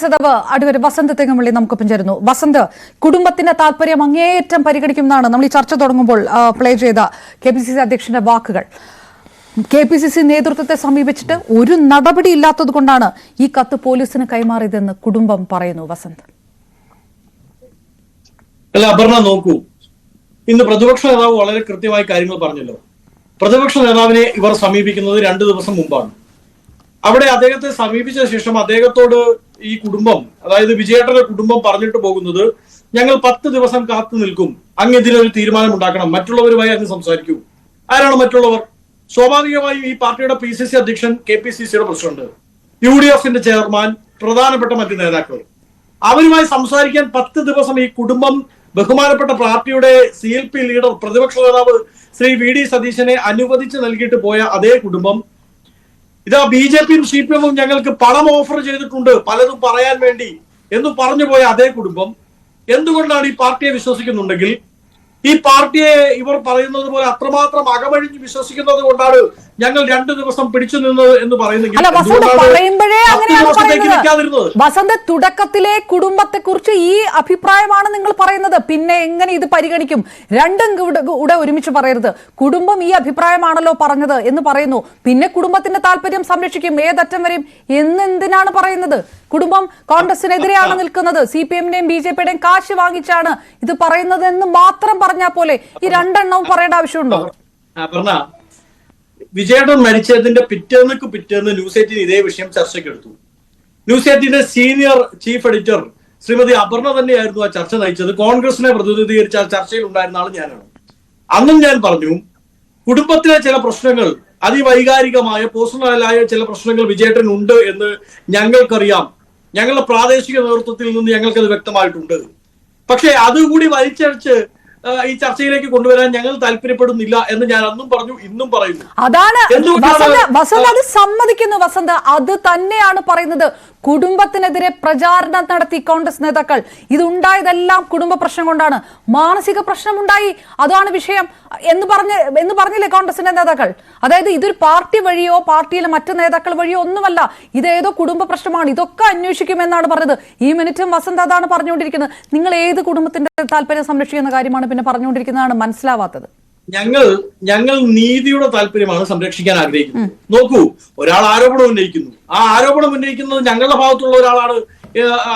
കോൺഗ്രസ് നേതാവ് അഡ്വക്കേറ്റ് വസന്ത് തെങ്ങുംപള്ളി നമുക്കൊപ്പം ചേരുന്നു. വസന്ത്, കുടുംബത്തിന്റെ താല്പര്യം അങ്ങേയറ്റം പരിഗണിക്കുന്നതാണ് നമ്മൾ ഈ ചർച്ച തുടങ്ങുമ്പോൾ പ്ലേ ചെയ്ത KPCC അധ്യക്ഷന്റെ വാക്കുകൾ. KPCC നേതൃത്വത്തെ സമീപിച്ചിട്ട് ഒരു നടപടി ഇല്ലാത്തത് കൊണ്ടാണ് ഈ കത്ത് പോലീസിന് കൈമാറിയതെന്ന് കുടുംബം പറയുന്നു. വസന്ത്, അല്ല അപർണ, നോക്കൂ, ഇന്ന് പ്രതിപക്ഷ നേതാവ് വളരെ കൃത്യമായി കാര്യങ്ങൾ പറഞ്ഞല്ലോ. പ്രതിപക്ഷ നേതാവിനെ ഇവർ സമീപിക്കുന്നത് 2 ദിവസം മുമ്പാണ്. അവിടെ അദ്ദേഹത്തെ സമീപിച്ച ശേഷം അദ്ദേഹത്തോട് ഈ കുടുംബം, അതായത് വിജയേട്ടന്റെ കുടുംബം പറഞ്ഞിട്ട് പോകുന്നത്, ഞങ്ങൾ 10 ദിവസം കാത്തു നിൽക്കും, അങ്ങ് ഇതിനൊരു തീരുമാനം ഉണ്ടാക്കണം, മറ്റുള്ളവരുമായി അങ്ങ് സംസാരിക്കൂ. ആരാണ് മറ്റുള്ളവർ? സ്വാഭാവികമായും ഈ പാർട്ടിയുടെ PCC അധ്യക്ഷൻ, KPCCയുടെ പ്രസിഡന്റ്, UDFന്റെ ചെയർമാൻ, പ്രധാനപ്പെട്ട മറ്റു നേതാക്കൾ, അവരുമായി സംസാരിക്കാൻ 10 ദിവസം ഈ കുടുംബം ബഹുമാനപ്പെട്ട പാർട്ടിയുടെ CLP ലീഡർ, പ്രതിപക്ഷ നേതാവ് ശ്രീ VD സതീശനെ അനുവദിച്ച് നൽകിയിട്ട് പോയ അതേ കുടുംബം ഇതാ BJPയും CPMഉം ഞങ്ങൾക്ക് പണം ഓഫർ ചെയ്തിട്ടുണ്ട് പലതും പറയാൻ വേണ്ടി എന്ന് പറഞ്ഞു പോയ അതേ കുടുംബം എന്തുകൊണ്ടാണ് ഈ പാർട്ടിയെ വിശ്വസിക്കുന്നുണ്ടെങ്കിൽ, ഈ പാർട്ടിയെ ഇവർ പറയുന്നത് പോലെ അത്രമാത്രം അകമഴിഞ്ഞ് വിശ്വസിക്കുന്നത് കൊണ്ടാണ് ഞങ്ങൾ 2 ദിവസം പിടിച്ചു നിന്നത് എന്ന് പറയുന്നെങ്കിൽ, വസന്ത്, തുടക്കത്തിലെ കുടുംബത്തെ കുറിച്ച് ഈ അഭിപ്രായമാണ് നിങ്ങൾ പറയുന്നത്, പിന്നെ എങ്ങനെ ഇത് പരിഗണിക്കും? രണ്ടും കൂടെ ഒരുമിച്ച് പറയരുത്. കുടുംബം ഈ അഭിപ്രായമാണല്ലോ പറഞ്ഞത് എന്ന് പറയുന്നു, പിന്നെ കുടുംബത്തിന്റെ താല്പര്യം സംരക്ഷിക്കും ഏതറ്റം വരെയും എന്തിനാണ് പറയുന്നത്? കുടുംബം കോൺഗ്രസിനെതിരെയാണ് നിൽക്കുന്നത്, CPMന്റെയും BJPയുടെയും കാശ് വാങ്ങിച്ചാണ് ഇത് പറയുന്നത് എന്ന് മാത്രം പറഞ്ഞാൽ പോലെ ഈ രണ്ടെണ്ണവും പറയേണ്ട ആവശ്യമുണ്ടോ? വിജയേട്ടൻ മരിച്ചതിന്റെ പിറ്റേന്ന് ന്യൂസ് 18 ഇതേ വിഷയം ചർച്ചയ്ക്കെടുത്തു. News 18 senior chief editor Shrimati Aparna തന്നെയായിരുന്നു ആ ചർച്ച നയിച്ചത്. കോൺഗ്രസിനെ പ്രതിനിധീകരിച്ച ആ ചർച്ചയിൽ ഉണ്ടായിരുന്ന ആൾ ഞാനാണ്. അന്നും ഞാൻ പറഞ്ഞു, കുടുംബത്തിലെ ചില പ്രശ്നങ്ങൾ, അതിവൈകാരികമായ പേഴ്സണലായ ചില പ്രശ്നങ്ങൾ വിജയേട്ടൻ ഉണ്ട് എന്ന് ഞങ്ങൾക്കറിയാം. ഞങ്ങളുടെ പ്രാദേശിക നേതൃത്വത്തിൽ നിന്ന് ഞങ്ങൾക്കത് വ്യക്തമായിട്ടുണ്ട്. പക്ഷെ അതുകൂടി വലിച്ചഴിച്ച് ഈ ചർച്ചയിലേക്ക് കൊണ്ടുവരാൻ ഞങ്ങൾ താല്പര്യപ്പെടുന്നില്ല എന്ന് ഞാൻ അന്നും പറഞ്ഞു, ഇന്നും പറയുന്നു. അതാണ് വസന്ത് അത് സമ്മതിക്കുന്നു. വസന്ത് അത് തന്നെയാണ് പറയുന്നത്. കുടുംബത്തിനെതിരെ പ്രചാരണം നടത്തി കോൺഗ്രസ് നേതാക്കൾ. ഇതുണ്ടായതെല്ലാം കുടുംബ പ്രശ്നം കൊണ്ടാണ്, മാനസിക പ്രശ്നമുണ്ടായി, അതാണ് വിഷയം എന്ന് പറഞ്ഞില്ലേ കോൺഗ്രസിന്റെ നേതാക്കൾ? അതായത് ഇതൊരു പാർട്ടി വഴിയോ പാർട്ടിയിലെ മറ്റു നേതാക്കൾ വഴിയോ ഒന്നുമല്ല, ഇതേതോ കുടുംബ പ്രശ്നമാണ്, ഇതൊക്കെ അന്വേഷിക്കുമെന്നാണ് പറഞ്ഞത്. ഈ മിനിറ്റും വസന്ത് അതാണ് പറഞ്ഞുകൊണ്ടിരിക്കുന്നത്. നിങ്ങൾ ഏത് കുടുംബത്തിന്റെ താല്പര്യം സംരക്ഷിക്കുന്ന കാര്യമാണ് പിന്നെ പറഞ്ഞുകൊണ്ടിരിക്കുന്നതാണ് മനസ്സിലാവാത്തത്. ഞങ്ങൾ നീതിയുടെ താല്പര്യമാണ് സംരക്ഷിക്കാൻ ആഗ്രഹിക്കുന്നത്. നോക്കൂ, ഒരാൾ ആരോപണം ഉന്നയിക്കുന്നു, ആ ആരോപണം ഉന്നയിക്കുന്നത് ഞങ്ങളുടെ ഭാഗത്തുള്ള ഒരാളാണ്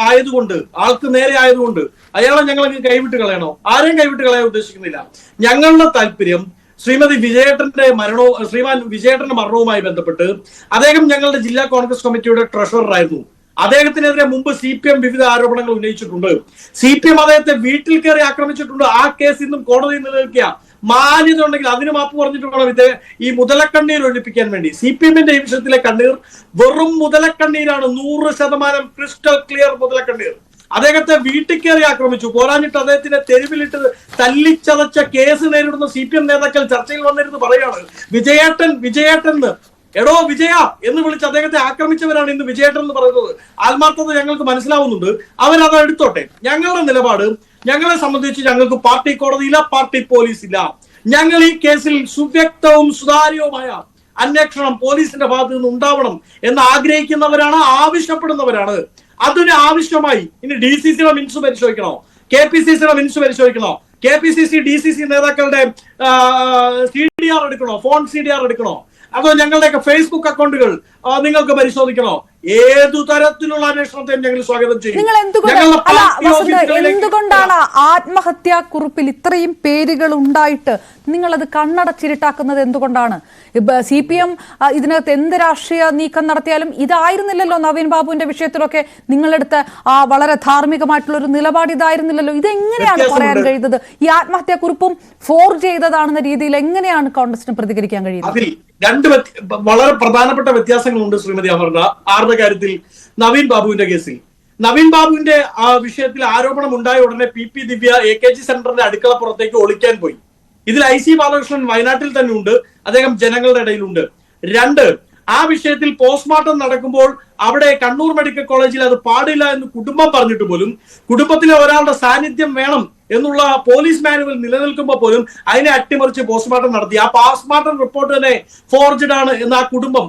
ആയതുകൊണ്ട്, ആൾക്ക് നേരെ ആയതുകൊണ്ട് അയാളെ ഞങ്ങൾ കൈവിട്ട് കളയണോ? ആരെയും കൈവിട്ട് കളയാൻ ഉദ്ദേശിക്കുന്നില്ല. ഞങ്ങളുടെ താല്പര്യം ശ്രീമാൻ വിജയേട്ടന്റെ മരണവുമായി ബന്ധപ്പെട്ട് അദ്ദേഹം ഞങ്ങളുടെ ജില്ലാ കോൺഗ്രസ് കമ്മിറ്റിയുടെ ട്രഷററായിരുന്നു. അദ്ദേഹത്തിനെതിരെ മുമ്പ് CPM വിവിധ ആരോപണങ്ങൾ ഉന്നയിച്ചിട്ടുണ്ട്. CPM അദ്ദേഹത്തെ വീട്ടിൽ കയറി ആക്രമിച്ചിട്ടുണ്ട്. ആ കേസ് ഇന്നും കോടതിയിൽ നിലനിൽക്കുക. മാന്യത ഉണ്ടെങ്കിൽ അതിന് മാപ്പ് പറഞ്ഞിട്ട് വേണം ഈ മുതലക്കണ്ണീർ ഒഴിപ്പിക്കാൻ വേണ്ടി. CPMന്റെ ഈ വിഷയത്തിലെ കണ്ണീർ വെറും മുതലക്കണ്ണീരാണ്, 100% ക്രിസ്റ്റൽ ക്ലിയർ മുതലക്കണ്ണീർ. അദ്ദേഹത്തെ വീട്ടിൽ കയറി ആക്രമിച്ചു, പോരാഞ്ഞിട്ട് അദ്ദേഹത്തിനെ തെരുവിലിട്ട് തല്ലിച്ചതച്ച കേസ് നേരിടുന്ന CPM നേതാക്കൾ ചർച്ചയിൽ വന്നിരുന്ന് പറയാണ്, വിജയേട്ടൻ എടോ വിജയ എന്ന് വിളിച്ച് അദ്ദേഹത്തെ ആക്രമിച്ചവരാണ് ഇന്ന് വിജയേട്ടൻ എന്ന് പറയുന്നത്. ആത്മാർത്ഥത ഞങ്ങൾക്ക് മനസ്സിലാവുന്നുണ്ട്. അവരത് എടുത്തോട്ടെ. ഞങ്ങളുടെ നിലപാട്, ഞങ്ങളെ സംബന്ധിച്ച് ഞങ്ങൾക്ക് പാർട്ടി കോടതിയില്ല, പാർട്ടി പോലീസ് ഇല്ല. ഞങ്ങൾ ഈ കേസിൽ സുവ്യക്തവും സുതാര്യവുമായ അന്വേഷണം പോലീസിന്റെ ഭാഗത്ത് നിന്ന് ഉണ്ടാവണം എന്ന് ആഗ്രഹിക്കുന്നവരാണ്, ആവശ്യപ്പെടുന്നവരാണ്. അതിന് ആവശ്യമായി ഇനി DCCയുടെ മിൻസ് പരിശോധിക്കണോ, KPCCയുടെ മിൻസ് പരിശോധിക്കണോ, KPCC DCC നേതാക്കളുടെ CDR എടുക്കണോ, ഫോൺ CDR എടുക്കണോ, അതോ ഞങ്ങളുടെയൊക്കെ Facebook അക്കൗണ്ടുകൾ നിങ്ങൾക്ക് പരിശോധിക്കണോ? ഏതു തരത്തിലുള്ള അന്വേഷണത്തെയും ഞങ്ങൾ സ്വാഗതം ചെയ്യും. നിങ്ങൾ എന്തുകൊണ്ടാണ് ആത്മഹത്യാ കുറിപ്പിൽ ഇത്രയും പേരുകൾ ഉണ്ടായിട്ട് നിങ്ങളത് കണ്ണടച്ചിരിട്ടാക്കുന്നത്? എന്തുകൊണ്ടാണ്? CPM ഇതിനകത്ത് എന്ത് രാഷ്ട്രീയ നീക്കം നടത്തിയാലും ഇതായിരുന്നില്ലല്ലോ നവീൻ ബാബുവിന്റെ വിഷയത്തിലൊക്കെ നിങ്ങളെടുത്ത വളരെ ധാർമ്മികമായിട്ടുള്ള ഒരു നിലപാട് ഇതായിരുന്നില്ലല്ലോ. ഇതെങ്ങനെയാണ് പറയാൻ കഴിയുന്നത്? ഈ ആത്മഹത്യാ കുറിപ്പും ഫോർജ് ചെയ്തതാണെന്ന രീതിയിൽ എങ്ങനെയാണ് കോൺഗ്രസിന് പ്രതികരിക്കാൻ കഴിയുന്നത്? രണ്ട് വളരെ പ്രധാനപ്പെട്ട വ്യത്യാസങ്ങളുണ്ട് ശ്രീമതി അമർണ. ആരുടെ കാര്യത്തിൽ? നവീൻ ബാബുവിന്റെ കേസിൽ. നവീൻ ബാബുവിന്റെ വിഷയത്തിൽ ആരോപണം ഉണ്ടായ ഉടനെ PP ദിവ്യ AKG സെന്ററിന്റെ അടുക്കളപ്പുറത്തേക്ക് ഒളിക്കാൻ പോയി. ഇതിൽ IC ബാലകൃഷ്ണൻ വയനാട്ടിൽ തന്നെ ഉണ്ട്, അദ്ദേഹം ജനങ്ങളുടെ ഇടയിലുണ്ട്. 2, ആ വിഷയത്തിൽ പോസ്റ്റ്മോർട്ടം നടക്കുമ്പോൾ അവിടെ കണ്ണൂർ മെഡിക്കൽ കോളേജിൽ അത് പാടില്ല എന്ന് കുടുംബം പറഞ്ഞിട്ട് പോലും, കുടുംബത്തിലെ ഒരാളുടെ സാന്നിധ്യം വേണം എന്നുള്ള പോലീസ് മാനുവൽ നിലനിൽക്കുമ്പോൾ പോലും അതിനെ അട്ടിമറിച്ച് പോസ്റ്റ്മോർട്ടം നടത്തി. ആ പോസ്റ്റ്മോർട്ടം റിപ്പോർട്ട് തന്നെ ഫോർജഡ് ആണ് എന്ന് ആ കുടുംബം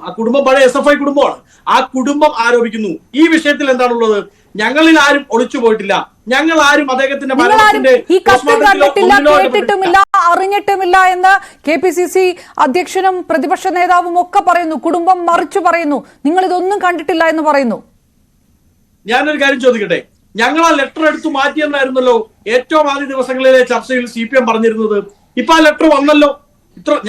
പഴയ SFI കുടുംബമാണ്, ആ കുടുംബം ആരോപിക്കുന്നു. ഈ വിഷയത്തിൽ എന്താണുള്ളത്? ഞങ്ങളിൽ ആരും ഒളിച്ചു പോയിട്ടില്ല. ഞങ്ങൾ ആരും അദ്ദേഹത്തിന്റെ ഈ കത്ത് കണ്ടിട്ടില്ല, കേട്ടിട്ടുമില്ല, അറിഞ്ഞിട്ടുമില്ല എന്ന് KPCC അധ്യക്ഷനും പ്രതിപക്ഷ നേതാവും ഒക്കെ പറയുന്നു. കുടുംബം മറിച്ചു പറയുന്നു. നിങ്ങൾ ഇതൊന്നും കണ്ടിട്ടില്ല എന്ന് പറയുന്നു. ഞാനൊരു കാര്യം ചോദിക്കട്ടെ, ഞങ്ങൾ ആ ലെറ്റർ എടുത്തു മാറ്റിയെന്നായിരുന്നല്ലോ ഏറ്റവും ആദ്യ ദിവസങ്ങളിലെ ചർച്ചയിൽ CPM പറഞ്ഞിരുന്നത്. ഇപ്പൊ ആ ലെറ്റർ വന്നല്ലോ.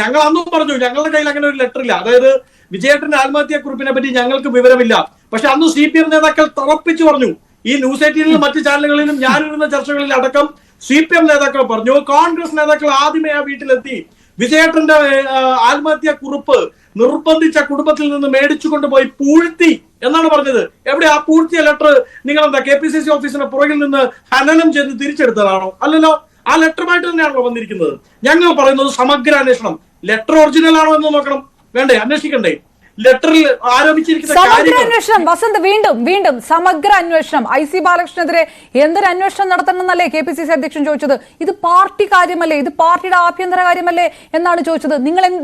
ഞങ്ങൾ അന്നും പറഞ്ഞു ഞങ്ങളുടെ കയ്യിൽ അങ്ങനെ ഒരു ലെറ്റർ ഇല്ല. അതായത് വിജയേട്ടന്റെ ആത്മഹത്യാക്കുറിപ്പിനെ പറ്റി ഞങ്ങൾക്ക് വിവരമില്ല. പക്ഷെ അന്ന് CPM നേതാക്കൾ തറപ്പിച്ചു പറഞ്ഞു. ഈ ന്യൂസ് 18ലും മറ്റു ചാനലുകളിലും ഞാനിരുന്ന ചർച്ചകളിൽ അടക്കം CPM നേതാക്കൾ പറഞ്ഞു. കോൺഗ്രസ് നേതാക്കൾ ആദ്യമേ ആ വീട്ടിലെത്തി വിജയേട്ടന്റെ ആത്മഹത്യാക്കുറിപ്പ് നിർബന്ധിച്ച കുടുംബത്തിൽ നിന്ന് മേടിച്ചു കൊണ്ടുപോയി പൂഴ്ത്തി എന്നാണ് പറഞ്ഞത്. എവിടെ ആ പൂഴ്ത്തിയ ലെറ്റർ? നിങ്ങൾ എന്താ KPCC ഓഫീസിന്റെ പുറകിൽ നിന്ന് ഹനനം ചെയ്ത് തിരിച്ചെടുത്തതാണോ? അല്ലല്ലോ, ആ ലെറ്ററുമായിട്ട് തന്നെയാണല്ലോ വന്നിരിക്കുന്നത്. ഞങ്ങൾ പറയുന്നത് സമഗ്ര അന്വേഷണം. ലെറ്റർ ഒറിജിനൽ ആണോ എന്ന് നോക്കണം, വേണ്ടേ? അന്വേഷിക്കണ്ടേ? ലെറ്ററിൽ ആരോപിച്ചിരിക്കുന്ന സമഗ്ര അന്വേഷണം. വസന്ത്, വീണ്ടും വീണ്ടും സമഗ്ര അന്വേഷണം. IC ബാലകൃഷ്ണനെതിരെ എന്തൊരു അന്വേഷണം നടത്തണമെന്നല്ലേ KPCC അധ്യക്ഷൻ ചോദിച്ചത്? ഇത് പാർട്ടി കാര്യമല്ലേ? ഇത് പാർട്ടിയുടെ ആഭ്യന്തര കാര്യമല്ലേ എന്നാണ് ചോദിച്ചത്.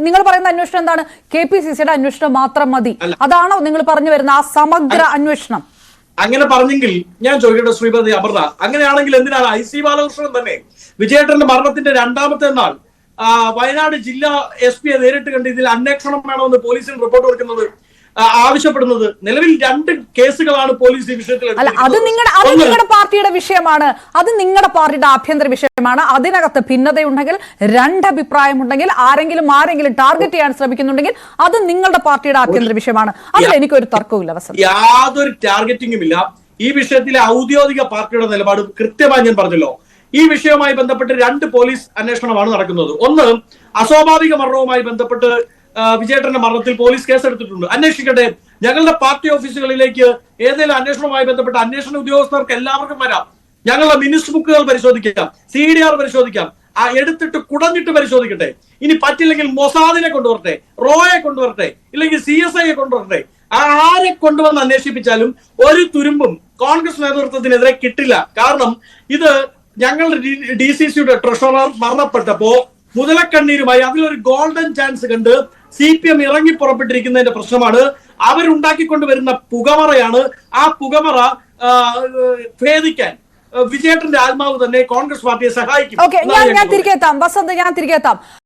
നിങ്ങൾ പറയുന്ന അന്വേഷണം എന്താണ്? KPCCയുടെ അന്വേഷണം മാത്രം മതി, അതാണോ നിങ്ങൾ പറഞ്ഞു വരുന്ന ആ സമഗ്ര അന്വേഷണം? അങ്ങനെ പറഞ്ഞെങ്കിൽ ഞാൻ ചോദിക്കട്ടെ ശ്രീമതി അമൃത, അങ്ങനെയാണെങ്കിൽ എന്തിനാണ് IC ബാലകൃഷ്ണൻ തന്നെ വിജയേട്ടന്റെ മരണത്തിന്റെ 2ാമത്തെ നാൾ വയനാട് ജില്ലാ SP നേരിട്ട് കണ്ട് ഇതിൽ അന്വേഷണം വേണമെന്ന് പോലീസിന് റിപ്പോർട്ട് കൊടുക്കുന്നത്, ആവശ്യപ്പെടുന്നത്? നിലവിൽ 2 കേസുകളാണ് പോലീസ് ഈ വിഷയത്തിൽ. അത് നിങ്ങളുടെ പാർട്ടിയുടെ വിഷയമാണ്, അത് നിങ്ങളുടെ പാർട്ടിയുടെ ആഭ്യന്തര വിഷയമാണ്. അതിനകത്ത് ഭിന്നതയുണ്ടെങ്കിൽ, 2 അഭിപ്രായമുണ്ടെങ്കിൽ, ആരെങ്കിലും ടാർഗറ്റ് ചെയ്യാൻ ശ്രമിക്കുന്നുണ്ടെങ്കിൽ അത് നിങ്ങളുടെ പാർട്ടിയുടെ ആഭ്യന്തര വിഷയമാണ്. അതിൽ എനിക്കൊരു തർക്കവുമില്ല വസന്ത്. യാതൊരു ടാർഗറ്റിംഗും ഇല്ല. ഈ വിഷയത്തിലെ ഔദ്യോഗിക പാർട്ടിയുടെ നിലപാട് കൃത്യമായി ഞാൻ പറഞ്ഞല്ലോ. ഈ വിഷയവുമായി ബന്ധപ്പെട്ട് 2 പോലീസ് അന്വേഷണമാണ് നടക്കുന്നത്. ഒന്ന്, അസ്വാഭാവിക മരണവുമായി ബന്ധപ്പെട്ട് വിജയേട്ടന്റെ മരണത്തിൽ പോലീസ് കേസെടുത്തിട്ടുണ്ട്. അന്വേഷിക്കട്ടെ. ഞങ്ങളുടെ പാർട്ടി ഓഫീസുകളിലേക്ക് ഏതെങ്കിലും അന്വേഷണവുമായി ബന്ധപ്പെട്ട അന്വേഷണ ഉദ്യോഗസ്ഥർക്ക് എല്ലാവർക്കും വരാം. ഞങ്ങളുടെ മിനിസ്റ്റർ ബുക്കുകൾ പരിശോധിക്കാം, CDR പരിശോധിക്കാം, എടുത്തിട്ട് കുടഞ്ഞിട്ട് പരിശോധിക്കട്ടെ. ഇനി പറ്റില്ലെങ്കിൽ മൊസാദിനെ കൊണ്ടുവരട്ടെ, റോയെ കൊണ്ടുവരട്ടെ, ഇല്ലെങ്കിൽ CSIയെ കൊണ്ടുവരട്ടെ. ആരെ കൊണ്ടുവന്ന് അന്വേഷിപ്പിച്ചാലും ഒരു തുരുമ്പും കോൺഗ്രസ് നേതൃത്വത്തിനെതിരെ കിട്ടില്ല. കാരണം ഇത് ഞങ്ങളുടെ DCCയുടെ ട്രഷറർ മരണപ്പെട്ടപ്പോ മുതലക്കണ്ണീരുമായി അതിലൊരു ഗോൾഡൻ ചാൻസ് കണ്ട് CPM ഇറങ്ങി പുറപ്പെട്ടിരിക്കുന്നതിന്റെ പ്രശ്നമാണ്. അവരുണ്ടാക്കിക്കൊണ്ടുവരുന്ന പുകമറയാണ്. ആ പുകമറ ഭേദിക്കാൻ വിജയേട്ടന്റെ ആത്മാവ് തന്നെ കോൺഗ്രസ് പാർട്ടിയെ സഹായിക്കും. ഞാൻ തിരികെ എത്താം വസന്ത്, ഞാൻ തിരികെ എത്താം.